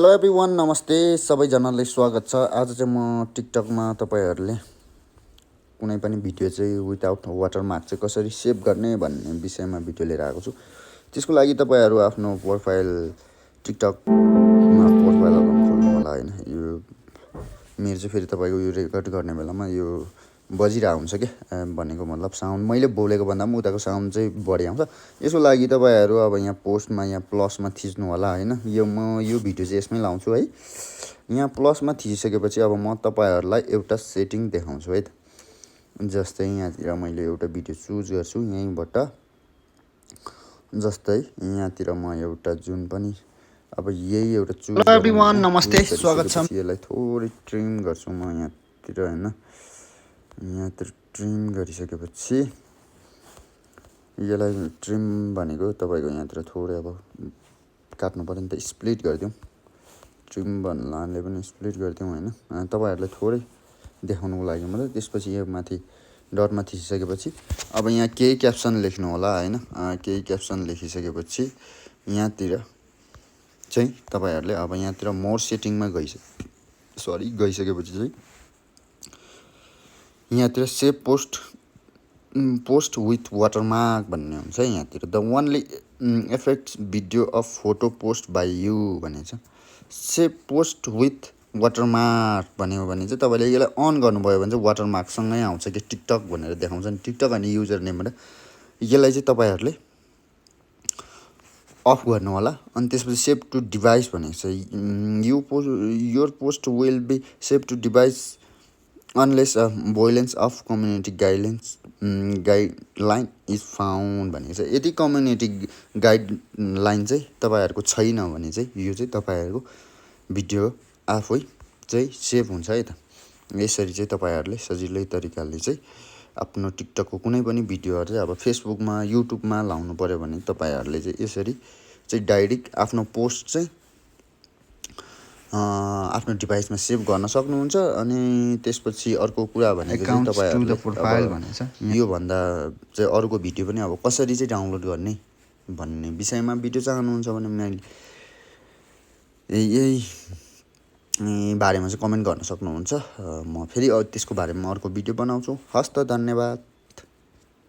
Hello everyone, नमस्ते सबैजनालाई स्वागत छ। आज चाहिँ म टिकटकमा तपाईहरूले कुनै पनि भिडियो चाहिँ विदाउट वाटरमार्क चाहिँ कसरी सेभ गर्ने भन्ने विषयमा भिडियो लिएर आएको छु। त्यसको लागि तपाईहरू आफ्नो प्रोफाइल टिकटकमा प्रोफाइल अकाउन्ट खोल्नु होला हैन। यो मेरो चाहिँ फेरि तपाईको यो रेकर्ड गर्ने बेलामा यो बजिरहेको हुन्छ के भनेको मतलब साउन्ड मैले बोलेको भन्दा पनि उताको साउन्ड चाहिँ बढी आउँछ। यसको लागि तपाईहरू अब यहाँ पोस्टमा यहाँ प्लसमा थिच्नु होला हैन। म यो भिडियो चाहिँ यसमै लाउँछु है। यहाँ प्लसमा थिचिसकेपछि अब म तपाईहरूलाई एउटा सेटिङ देखाउँछु है त। जस्तै यहाँतिर मैले एउटा भिडियो चुज गर्छु यहीँबाट। जस्तै यहाँतिर म एउटा जुन पनि अब यही एउटा चुज हेलो एभ्रिवान, नमस्ते स्वागत छ। यसलाई थोरै ट्रिम गर्छु म यहाँतिर हैन। यहाँतिर ट्रिम गरिसकेपछि यसलाई ट्रिम भनेको तपाईको यहाँतिर थोरै अब काट्नु पर्यो नि त, स्प्लिट गरिदिउँ। ट्रिम भन्नाले पनि स्प्लिट गरिदिउँ हैन। तपाईहरुलाई थोरै देखाउनुको लागि मात्रै। त्यसपछि यो माथि डटमा थिचिसकेपछि अब यहाँ केही क्याप्सन लेख्नु होला हैन। केही क्याप्सन लेखिसकेपछि यहाँतिर चाहिँ तपाईहरुले अब यहाँतिर मोर सेटिङमा गइसकेपछि चाहिँ यहाँतिर सेभ पोस्ट विथ वाटरमार्क भन्ने हुन्छ यहाँतिर। The only effects video of photo post by you भन्ने छ। सेभ पोस्ट विथ वाटरमार्क भन्यो भने चाहिँ तपाईले यसलाई अन गर्नुभयो भने चाहिँ वाटरमार्क सँगै आउँछ कि टिकटक भनेर देखाउँछ नि। टिकटक अनि युजर नेमबाट यसलाई चाहिँ तपाईहरुले अफ गर्नु होला। अनि त्यसपछि सेभ टु डिभाइस भनेको छ। Your post will be save to device unless violence of community guideline is found भनेको छ। यदि कम्युनिटी गाइडलाइन चाहिँ तपाईहरुको छैन भने चाहिँ यो चाहिँ तपाईहरुको भिडियो आफै चाहिँ सेभ हुन्छ है त। यसरी चाहिँ तपाईहरुले सजिलै तरिकाले चाहिँ आफ्नो टिकटकको कुनै पनि भिडियोहरु चाहिँ अब फेसबुकमा युट्युबमा लाउनु पर्यो भने तपाईहरुले चाहिँ यसरी चाहिँ डाइरेक्ट आफ्नो पोस्ट चाहिँ आफ्नो डिभाइसमा सेभ गर्न सक्नुहुन्छ। अनि त्यसपछि अर्को कुरा भनेको चाहिँ तपाईहरुले यो भन्दा चाहिँ अरुको भिडियो पनि अब कसरी चाहिँ डाउनलोड गर्ने भन्ने विषयमा भिडियो चाहनुहुन्छ भने मैले यही बारेमा चाहिँ कमेन्ट गर्न सक्नुहुन्छ। म फेरि त्यसको बारेमा अर्को भिडियो बनाउँछु। हस्त, धन्यवाद।